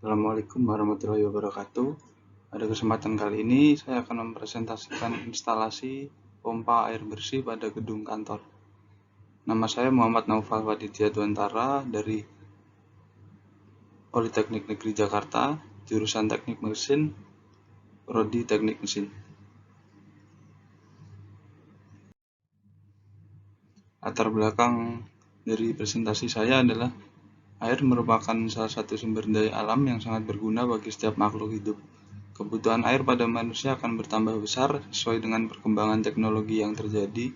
Assalamualaikum warahmatullahi wabarakatuh. Pada kesempatan kali ini saya akan mempresentasikan instalasi pompa air bersih pada gedung kantor. Nama saya Muhammad Naufal Wadidya Dwantara dari Politeknik Negeri Jakarta, jurusan Teknik Mesin, Prodi Teknik Mesin. Latar belakang dari presentasi saya adalah air merupakan salah satu sumber daya alam yang sangat berguna bagi setiap makhluk hidup. Kebutuhan air pada manusia akan bertambah besar sesuai dengan perkembangan teknologi yang terjadi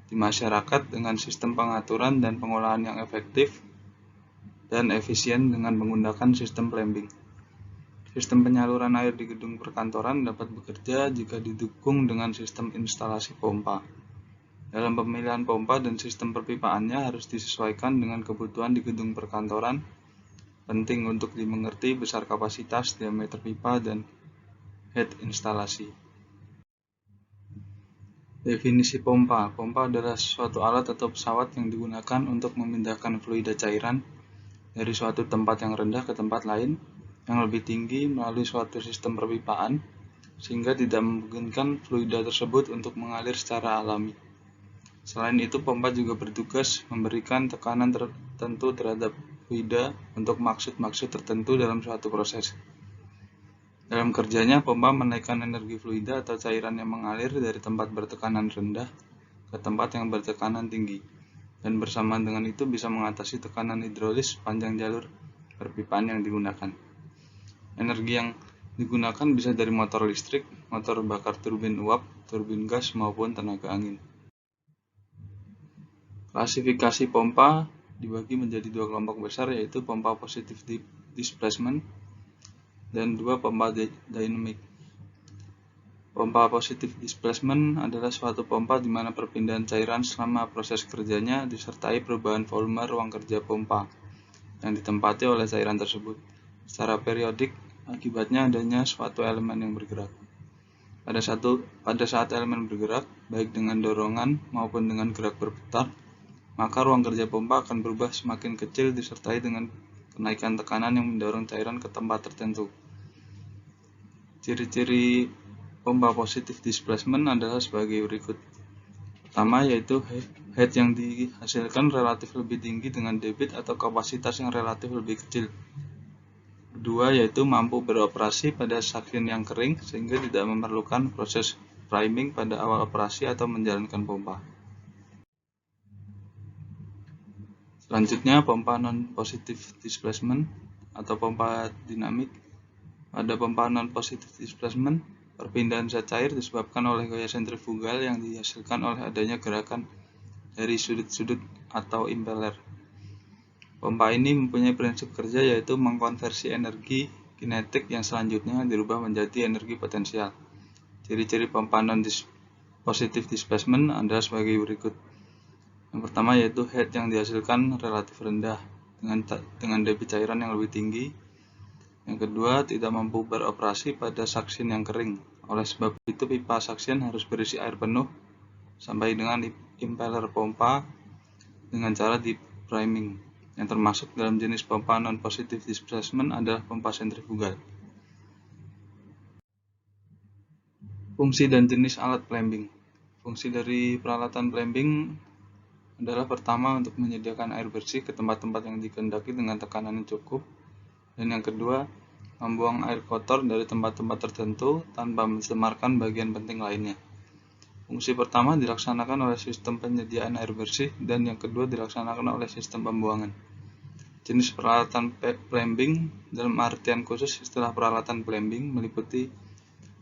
di masyarakat dengan sistem pengaturan dan pengolahan yang efektif dan efisien dengan menggunakan sistem plumbing. Sistem penyaluran air di gedung perkantoran dapat bekerja jika didukung dengan sistem instalasi pompa. Dalam pemilihan pompa dan sistem perpipaannya harus disesuaikan dengan kebutuhan di gedung perkantoran. Penting untuk dimengerti besar kapasitas, diameter pipa, dan head instalasi. Definisi pompa. Pompa adalah suatu alat atau pesawat yang digunakan untuk memindahkan fluida cairan dari suatu tempat yang rendah ke tempat lain yang lebih tinggi melalui suatu sistem perpipaan, sehingga tidak memungkinkan fluida tersebut untuk mengalir secara alami. Selain itu, pompa juga bertugas memberikan tekanan tertentu terhadap fluida untuk maksud-maksud tertentu dalam suatu proses. Dalam kerjanya, pompa menaikkan energi fluida atau cairan yang mengalir dari tempat bertekanan rendah ke tempat yang bertekanan tinggi, dan bersamaan dengan itu bisa mengatasi tekanan hidrolis sepanjang jalur perpipaan yang digunakan. Energi yang digunakan bisa dari motor listrik, motor bakar turbin uap, turbin gas, maupun tenaga angin. Klasifikasi pompa dibagi menjadi dua kelompok besar, yaitu pompa positive displacement dan dua pompa dynamic. Pompa positive displacement adalah suatu pompa di mana perpindahan cairan selama proses kerjanya disertai perubahan volume ruang kerja pompa yang ditempati oleh cairan tersebut secara periodik, akibatnya adanya suatu elemen yang bergerak. Pada saat elemen bergerak, baik dengan dorongan maupun dengan gerak berputar, maka ruang kerja pompa akan berubah semakin kecil disertai dengan kenaikan tekanan yang mendorong cairan ke tempat tertentu. Ciri-ciri pompa positive displacement adalah sebagai berikut. Pertama, yaitu head yang dihasilkan relatif lebih tinggi dengan debit atau kapasitas yang relatif lebih kecil. Kedua, yaitu mampu beroperasi pada suction yang kering sehingga tidak memerlukan proses priming pada awal operasi atau menjalankan pompa. Selanjutnya, pompa non-positive displacement atau pompa dinamik. Pada pompa non-positive displacement, perpindahan zat cair disebabkan oleh gaya sentrifugal yang dihasilkan oleh adanya gerakan dari sudut-sudut atau impeller. Pompa ini mempunyai prinsip kerja yaitu mengkonversi energi kinetik yang selanjutnya dirubah menjadi energi potensial. Ciri-ciri pompa non-positive displacement adalah sebagai berikut. Yang pertama yaitu head yang dihasilkan relatif rendah dengan debit cairan yang lebih tinggi. Yang kedua, tidak mampu beroperasi pada suction yang kering. Oleh sebab itu, pipa suction harus berisi air penuh sampai dengan impeller pompa dengan cara di priming. Yang termasuk dalam jenis pompa non-positive displacement adalah pompa sentrifugal. Fungsi dan jenis alat plumbing. Fungsi dari peralatan plumbing adalah pertama untuk menyediakan air bersih ke tempat-tempat yang dikehendaki dengan tekanan yang cukup, dan yang kedua, membuang air kotor dari tempat-tempat tertentu tanpa mencemarkan bagian penting lainnya. Fungsi pertama dilaksanakan oleh sistem penyediaan air bersih dan yang kedua dilaksanakan oleh sistem pembuangan. Jenis peralatan plumbing dalam artian khusus istilah peralatan plumbing meliputi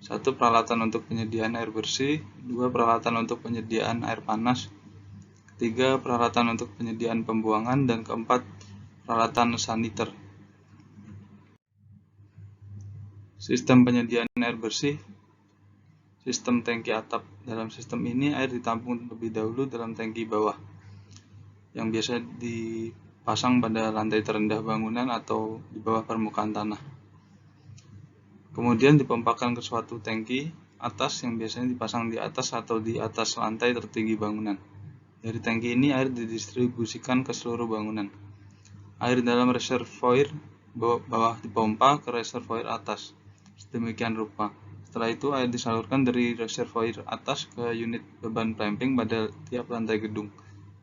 1. Peralatan untuk penyediaan air bersih, 2. Peralatan untuk penyediaan air panas, 3. Peralatan untuk penyediaan pembuangan, dan 4. Peralatan saniter. Sistem penyediaan air bersih. Sistem tangki atap. Dalam sistem ini air ditampung lebih dahulu dalam tangki bawah yang biasa dipasang pada lantai terendah bangunan atau di bawah permukaan tanah. Kemudian dipompakan ke suatu tangki atas yang biasanya dipasang di atas atau di atas lantai tertinggi bangunan. Dari tangki ini air didistribusikan ke seluruh bangunan. Air dalam reservoir bawah dipompa ke reservoir atas sedemikian rupa. Setelah itu air disalurkan dari reservoir atas ke unit beban pumping pada tiap lantai gedung,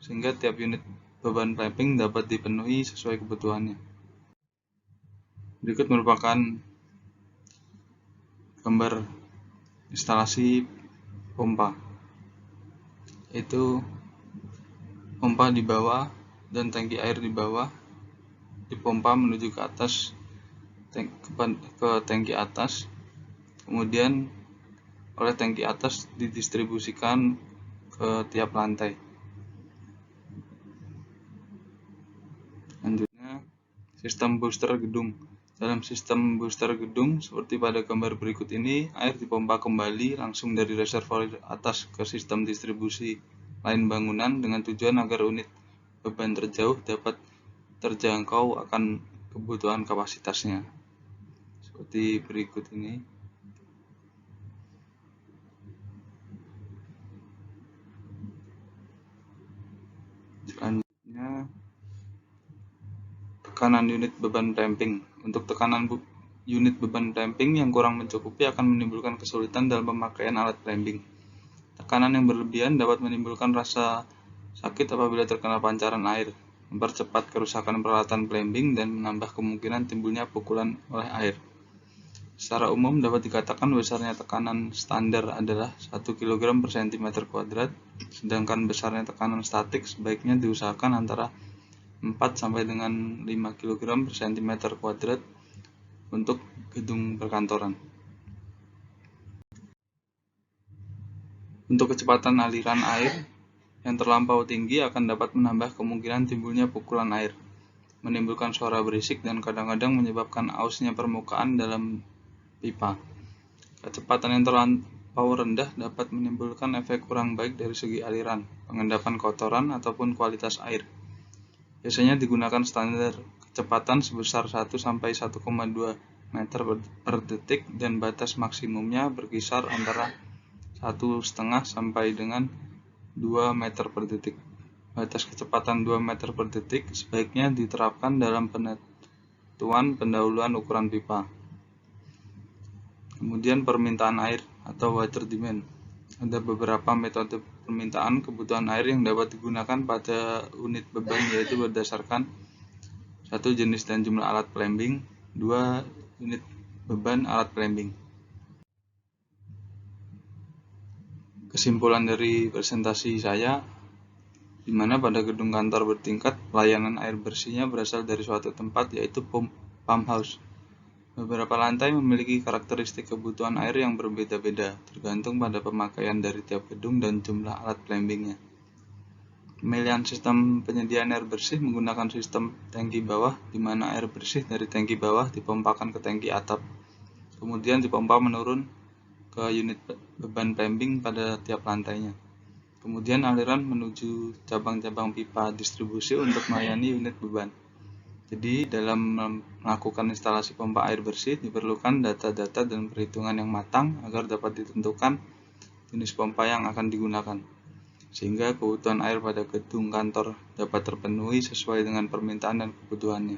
sehingga tiap unit beban pumping dapat dipenuhi sesuai kebutuhannya. Berikut merupakan gambar instalasi pompa, yaitu pompa di bawah dan tangki air di bawah dipompa menuju ke atas ke tangki atas, kemudian oleh tangki atas didistribusikan ke tiap lantai. Selanjutnya, sistem booster gedung. Dalam sistem booster gedung, seperti pada gambar berikut ini, air dipompa kembali langsung dari reservoir atas ke sistem distribusi lain bangunan dengan tujuan agar unit beban terjauh dapat terjangkau akan kebutuhan kapasitasnya. Seperti berikut ini. Selanjutnya, tekanan unit beban pumping. Untuk tekanan unit beban pumping yang kurang mencukupi akan menimbulkan kesulitan dalam pemakaian alat pumping. Tekanan yang berlebihan dapat menimbulkan rasa sakit apabila terkena pancaran air, mempercepat kerusakan peralatan pumping, dan menambah kemungkinan timbulnya pukulan oleh air. Secara umum dapat dikatakan besarnya tekanan standar adalah 1 kg per cm², sedangkan besarnya tekanan statik sebaiknya diusahakan antara 4 sampai dengan 5 kg per cm² untuk gedung perkantoran. Untuk kecepatan aliran air yang terlampau tinggi akan dapat menambah kemungkinan timbulnya pukulan air, menimbulkan suara berisik, dan kadang-kadang menyebabkan ausnya permukaan dalam pipa. Kecepatan yang terlampau rendah dapat menimbulkan efek kurang baik dari segi aliran, pengendapan kotoran, ataupun kualitas air. Biasanya digunakan standar kecepatan sebesar 1 sampai 1,2 meter per detik dan batas maksimumnya berkisar antara 1,5 sampai dengan 2 meter per detik. Batas kecepatan 2 meter per detik sebaiknya diterapkan dalam penentuan pendahuluan ukuran pipa. Kemudian permintaan air atau water demand. Ada beberapa metode permintaan kebutuhan air yang dapat digunakan pada unit beban, yaitu berdasarkan 1. Jenis dan jumlah alat pumping, 2. Unit beban alat pumping. Kesimpulan dari presentasi saya, di mana pada gedung kantor bertingkat, pelayanan air bersihnya berasal dari suatu tempat, yaitu pump house. Beberapa lantai memiliki karakteristik kebutuhan air yang berbeda-beda, tergantung pada pemakaian dari tiap gedung dan jumlah alat pumpingnya. Pemilihan sistem penyediaan air bersih menggunakan sistem tangki bawah, di mana air bersih dari tangki bawah dipompakan ke tangki atap, kemudian dipompa menurun ke unit beban pumping pada tiap lantainya. Kemudian aliran menuju cabang-cabang pipa distribusi untuk melayani unit beban. Jadi dalam melakukan instalasi pompa air bersih diperlukan data-data dan perhitungan yang matang agar dapat ditentukan jenis pompa yang akan digunakan, sehingga kebutuhan air pada gedung kantor dapat terpenuhi sesuai dengan permintaan dan kebutuhannya.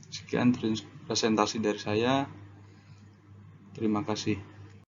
Sekian presentasi dari saya. Terima kasih.